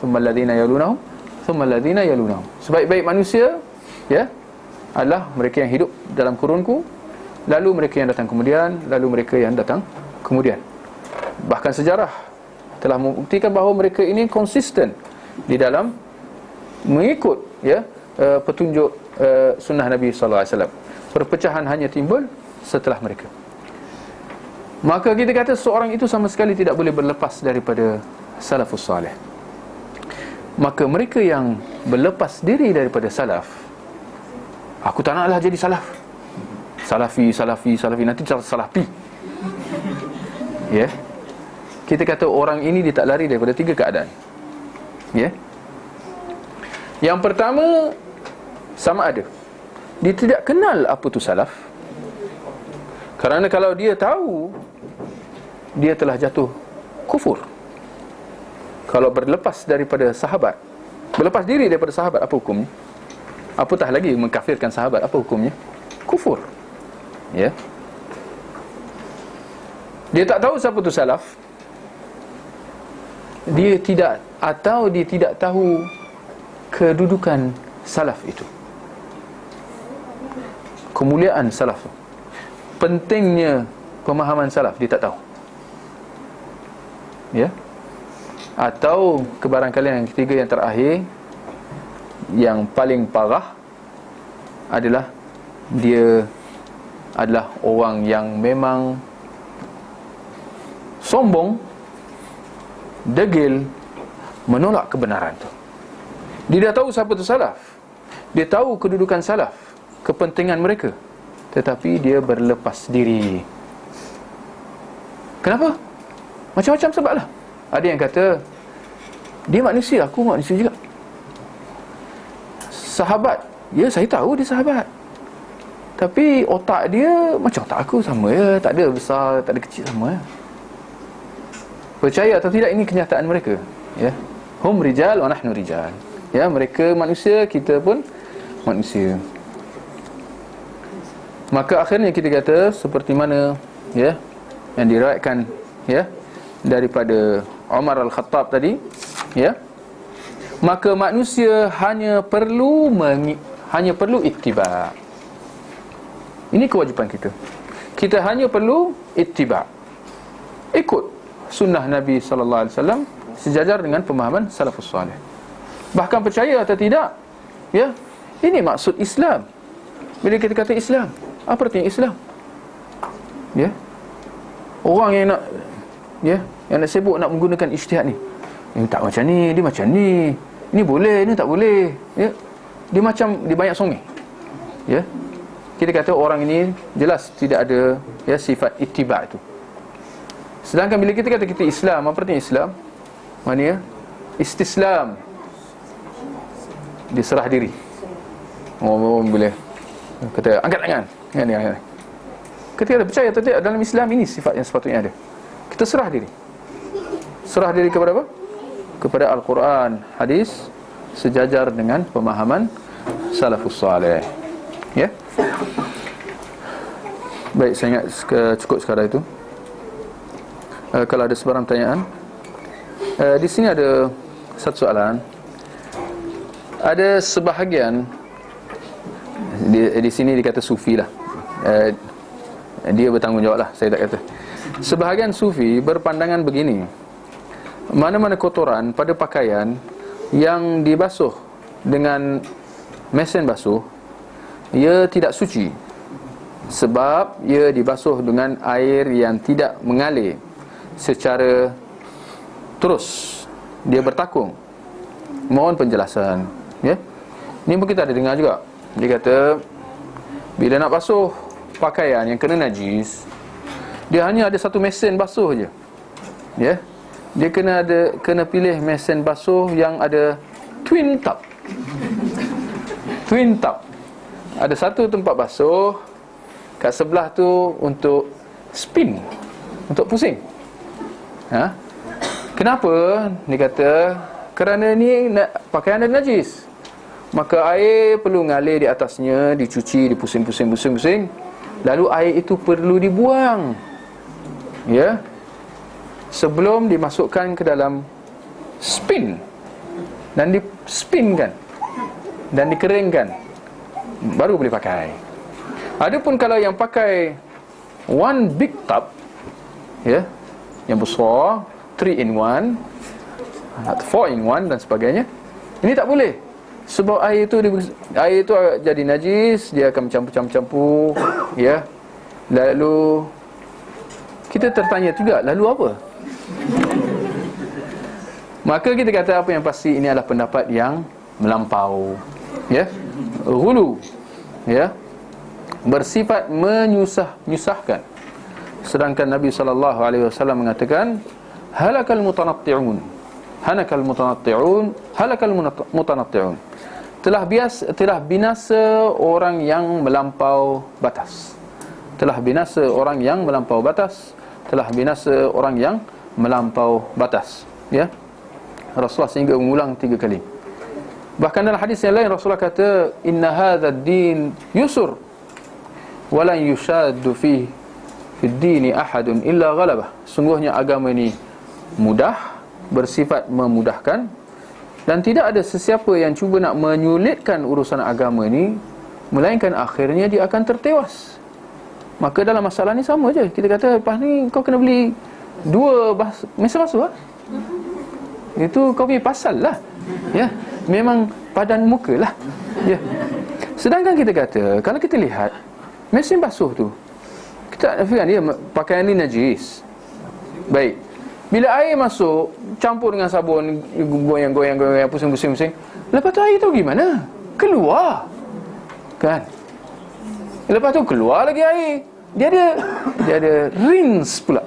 thumma alladhina yalunahum, thumma alladhina yalunahum. Sebaik-baik manusia, ya, adalah mereka yang hidup dalam kurunku, lalu mereka yang datang kemudian, lalu mereka yang datang kemudian. Bahkan sejarah telah membuktikan bahawa mereka ini konsisten di dalam mengikut, ya, petunjuk sunnah Nabi SAW. Perpecahan hanya timbul setelah mereka. Maka kita kata seorang itu sama sekali tidak boleh berlepas daripada salafus salih. Maka mereka yang berlepas diri daripada salaf, aku tak naklah jadi salaf. Salafi, nanti salafi. Ya. Kita kata orang ini dia tak lari daripada 3 keadaan. Ya. Yang pertama, sama ada dia tidak kenal apa tu salaf. Kerana kalau dia tahu, dia telah jatuh kufur. Kalau berlepas daripada sahabat, berlepas diri daripada sahabat, apa hukumnya? Apatah lagi mengkafirkan sahabat, apa hukumnya? Kufur. Ya. Dia tak tahu siapa tu salaf. Dia tidak tahu kedudukan salaf itu, kemuliaan salaf, pentingnya pemahaman salaf, dia tak tahu. Ya. Atau kebarangkalian yang ketiga, yang terakhir, yang paling parah adalah dia adalah orang yang memang sombong, degil, menolak kebenaran tu. Dia dah tahu siapa tu salaf, dia tahu kedudukan salaf, kepentingan mereka, tetapi dia berlepas diri. Kenapa? Macam-macam sebab lah. Ada yang kata dia manusia, aku manusia juga. Sahabat, ya saya tahu dia sahabat, tapi otak dia macam otak aku, sama ya, tak ada besar, tak ada kecil, sama ya. Percaya atau tidak, ini kenyataan mereka. Ya, hum rijal wa nahnu rijal. Ya, mereka manusia, kita pun manusia. Maka akhirnya kita kata seperti mana, ya, yang diriwayatkan, ya, daripada Umar Al-Khattab tadi, ya, maka manusia hanya perlu ittiba'. Ini kewajipan kita. Kita hanya perlu ittiba', ikut sunnah Nabi sallallahu alaihi wasallam sejajar dengan pemahaman salafus salih. Bahkan percaya atau tidak, ya, ini maksud Islam. Bila kita kata Islam, apa artinya Islam? Ya. Orang yang nak, ya, yang nak sibuk nak menggunakan ijtihad ni, ini tak macam ni, dia macam ni, ini boleh, ini tak boleh, ya. Dia macam, dia banyak songeh. Ya. Kita kata orang ini jelas tidak ada, ya, sifat ittiba' itu. Sedangkan bila kita kata kita Islam, apa artinya Islam? Maknanya istislam, dia serah diri. Oh, boleh kata angkat tangan, ni. Kita kata percaya atau tidak, dalam Islam ini sifat yang sepatutnya ada. Kita serah diri. Serah diri kepada apa? Kepada Al-Quran, hadis, sejajar dengan pemahaman salafus salih. Ya. Baik, saya ingat cukup sekadar itu. Kalau ada sebarang pertanyaan, di sini ada satu soalan. Ada sebahagian di sini dikata sufi lah, dia bertanggungjawab lah, saya tak kata. Sebahagian sufi berpandangan begini: mana-mana kotoran pada pakaian yang dibasuh dengan mesin basuh, ia tidak suci, sebab ia dibasuh dengan air yang tidak mengalir secara terus, dia bertakung. Mohon penjelasan. Ya, ini pun kita ada dengar juga. Dia kata Bila nak basuh pakaian yang kena najis, dia hanya ada satu mesin basuh je. Ya. Dia kena pilih mesin basuh yang ada twin tub. Twin tub. Ada satu tempat basuh, kat sebelah tu untuk spin, untuk pusing. Ha? Kenapa? Dia kata kerana ni pakaian ada najis, maka air perlu mengalir di atasnya, dicuci, dipusing-pusing, lalu air itu perlu dibuang, ya, sebelum dimasukkan ke dalam spin dan dispinkan dan dikeringkan, baru boleh pakai. Adapun kalau yang pakai one big tub, ya, yang besar, 3 in 1, 4 in 1 dan sebagainya, ini tak boleh. Sebab air itu jadi najis, dia akan mencampur-campur, ya. Lalu kita tertanya juga, lalu apa? Maka kita kata apa yang pasti ini adalah pendapat yang melampau, ya, ghulu, ya, bersifat menyusahkan. Sedangkan Nabi SAW mengatakan halakal mutanatti'un, halakal mutanatti'un, telah binasa orang yang melampau batas. Telah binasa orang yang melampau batas. Telah binasa orang yang melampau batas. Ya. Rasulullah sehingga mengulang 3 kali. Bahkan dalam hadis yang lain Rasulullah kata, inna hadha ad-din yusur wa la yushaddu fi ad-din ahadun illa ghalabah. Sungguhnya agama ini mudah, bersifat memudahkan, dan tidak ada sesiapa yang cuba nak menyulitkan urusan agama ini melainkan akhirnya dia akan tertewas. Maka dalam masalah ni sama je. Kita kata lepas ni kau kena beli 2 mesin basuh lah. Itu kau punya pasal lah, ya. Memang padan muka lah, ya. Sedangkan kita kata, kalau kita lihat mesin basuh tu, kita nafikan dia pakaian ni najis. Baik, bila air masuk campur dengan sabun, goyang-goyang, pusing-pusing, lepas tu air tu gimana? Keluar, kan? Lepas tu keluar lagi air. Dia ada rinse pula.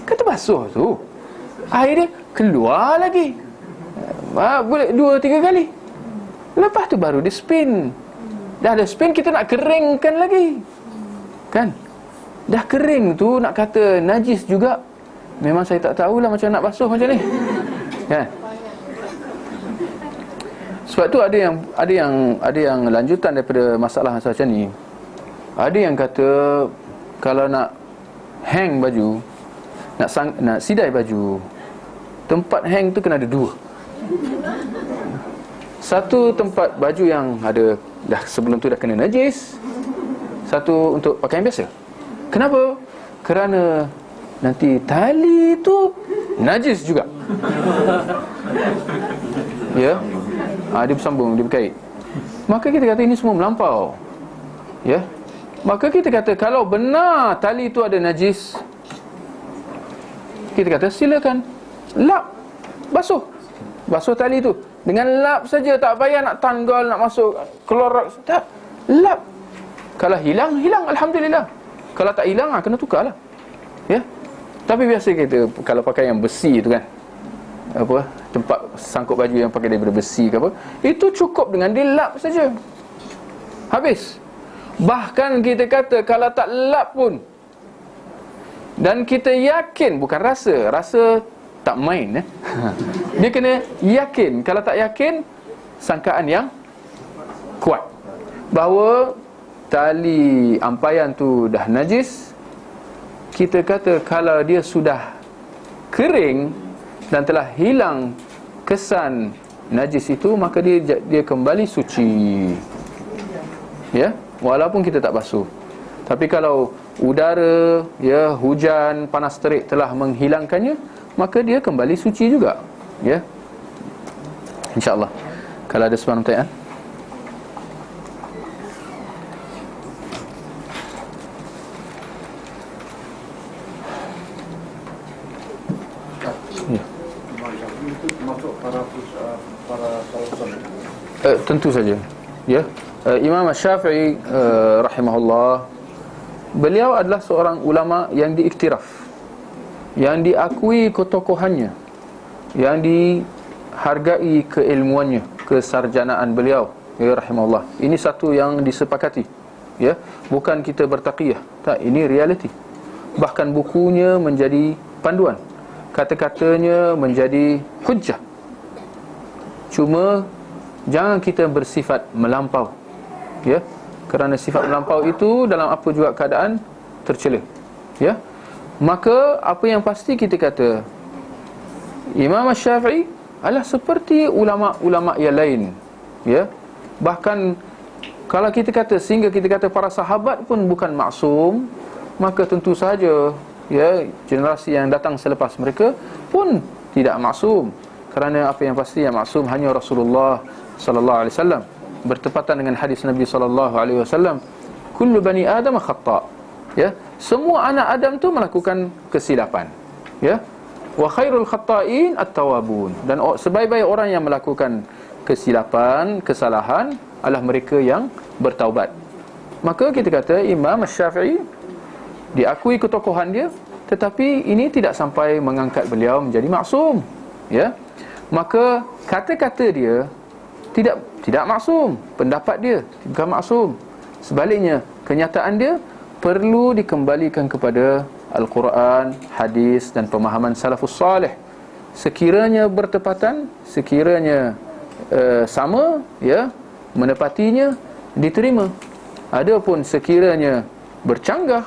Kata basuh tu, air dia keluar lagi. Boleh 2-3 kali. Lepas tu baru dia spin. Dah ada spin, kita nak keringkan lagi, kan? Dah kering tu nak kata najis juga, memang saya tak tahulah macam nak basuh macam ni, kan? Sebab tu ada yang lanjutan daripada masalah macam ni. Ada yang kata kalau nak hang baju, nak sidai baju, tempat hang tu kena ada 2. Satu tempat baju yang ada dah sebelum tu dah kena najis, satu untuk pakaian biasa. Kenapa? Kerana nanti tali tu najis juga. Ya. Dia bersambung, dia berkait. Maka kita kata ini semua melampau. Ya. Maka kita kata kalau benar tali tu ada najis, kita kata silakan lap, basuh tali tu dengan lap saja, tak payah nak tanggal, nak masuk keluar, tak, lap. Kalau hilang, alhamdulillah. Kalau tak hilang, kena tukarlah, ya. Tapi biasa kita kalau pakai yang besi tu kan, apa, tempat sangkut baju yang pakai daripada besi ke apa, itu cukup dengan dilap saja, habis. Bahkan kita kata kalau tak lap pun, dan kita yakin, bukan rasa tak main, dia kena yakin. Kalau tak yakin, sangkaan yang kuat bahawa tali ampaian tu dah najis. Kita kata kalau dia sudah kering dan telah hilang kesan najis itu, maka dia kembali suci, ya, walaupun kita tak basuh. Tapi kalau udara, ya, hujan, panas terik telah menghilangkannya, maka dia kembali suci juga, ya. InsyaAllah. Kalau ada soalan pertanyaan. Tentu saja. Ya, Imam Syafi'i rahimahullah, beliau adalah seorang ulama yang diiktiraf, yang diakui ketokohannya, yang dihargai keilmuannya, kesarjanaan beliau, ya rahimahullah. Ini satu yang disepakati, ya, bukan kita bertaqiyah, tak, ini realiti. Bahkan bukunya menjadi panduan, kata-katanya menjadi hujjah. Cuma jangan kita bersifat melampau, ya, kerana sifat melampau itu dalam apa juga keadaan tercela, ya. Maka apa yang pasti kita kata, Imam Syafi'i adalah seperti ulama-ulama yang lain, ya. Bahkan kalau kita kata, sehingga kita kata para sahabat pun bukan maksum, maka tentu saja, ya, generasi yang datang selepas mereka pun tidak maksum. Kerana apa yang pasti yang maksum hanya Rasulullah sallallahu alaihi wasallam. Bertepatan dengan hadis Nabi sallallahu alaihi wasallam, kullu bani adam khata', ya, semua anak Adam tu melakukan kesilapan, ya. Wa khairul khata'in at-tawwabun, dan sebaik-baik orang yang melakukan kesilapan, kesalahan adalah mereka yang bertaubat. Maka kita kata Imam Syafi'i diakui ketokohan dia, tetapi ini tidak sampai mengangkat beliau menjadi maksum, ya. Maka kata-kata dia tidak maksum, pendapat dia bukan maksum. Sebaliknya, kenyataan dia perlu dikembalikan kepada Al-Quran, hadis dan pemahaman salafus salih. Sekiranya bertepatan, sekiranya sama, ya, menepatinya, diterima. Adapun sekiranya bercanggah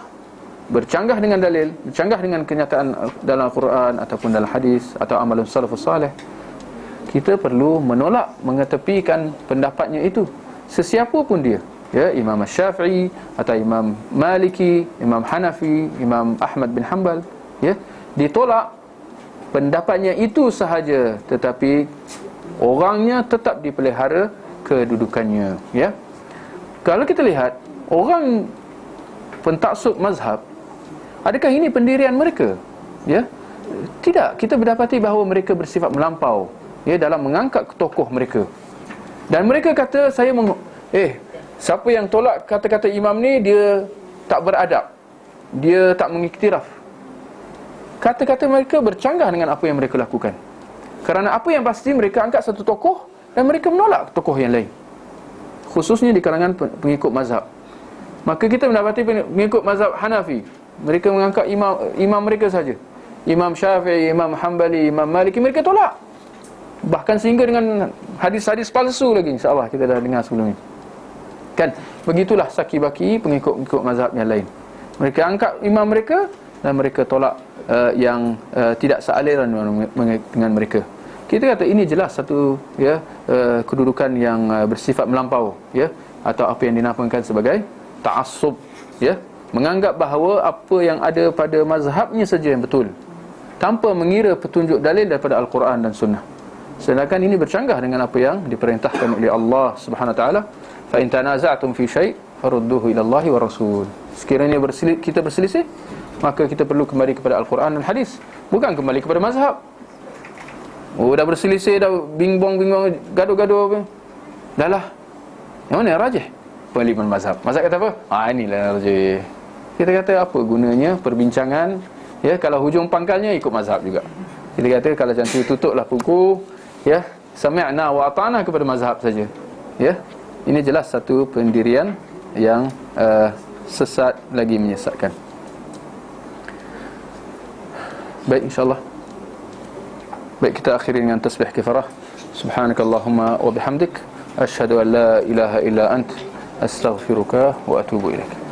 dengan dalil, bercanggah dengan kenyataan dalam Al-Quran ataupun dalam hadis atau amalan salafus salih, kita perlu menolak, mengetepikan pendapatnya itu, sesiapa pun dia, ya, Imam Syafi'i atau Imam Maliki, Imam Hanafi, Imam Ahmad bin Hanbal, ya, ditolak pendapatnya itu sahaja, tetapi orangnya tetap dipelihara kedudukannya, ya. Kalau kita lihat orang pentaksub mazhab, adakah ini pendirian mereka? Ya, tidak. Kita berdapati bahawa mereka bersifat melampau, ya, dalam mengangkat tokoh mereka. Dan mereka kata, siapa yang tolak kata-kata imam ni, dia tak beradab, dia tak mengiktiraf. Kata-kata mereka bercanggah dengan apa yang mereka lakukan. Kerana apa yang pasti, mereka angkat satu tokoh dan mereka menolak tokoh yang lain, khususnya di kalangan pengikut mazhab. Maka kita mendapati pengikut mazhab Hanafi, mereka mengangkat imam mereka saja. Imam Syafi'i, Imam Hanbali, Imam Maliki, mereka tolak. Bahkan sehingga dengan hadis-hadis palsu lagi, insya-Allah kita dah dengar sebelum ini. Kan, begitulah saki-baki pengikut-pengikut mazhab yang lain. Mereka angkat imam mereka dan mereka tolak yang tidak sealiran dengan mereka. Kita kata ini jelas satu, ya, kedudukan yang bersifat melampau, ya, atau apa yang dinamakan sebagai ta'assub, ya, menganggap bahawa apa yang ada pada mazhabnya saja yang betul, tanpa mengira petunjuk dalil daripada Al-Quran dan Sunnah. Sedangkan ini bercanggah dengan apa yang diperintahkan oleh Allah Subhanahu Wa Taala, fa in tanaza'tum fi syai' farudduhu ila Allahi wa Rasul. Sekiranya kita berselisih, maka kita perlu kembali kepada Al-Quran dan hadis, bukan kembali kepada mazhab. Dah berselisih, dah bingbong, gaduh-gaduh apa, dah lah, yang mana yang rajih? Pengliman mazhab. Mazhab kata apa? Inilah rajih. Kita kata apa gunanya perbincangan, ya, kalau hujung pangkalnya ikut mazhab juga. Kita kata kalau macam tu, tutuplah buku, ya, sami'na wa ata'na kepada mazhab saja, ya. Ini jelas satu pendirian yang sesat lagi menyesatkan. Baik, insya-Allah. Baik, kita akhiri dengan tasbih kifarah. Subhanakallahumma wa bihamdik, asyhadu an la ilaha illa ant, astaghfiruka wa atubu ilaik.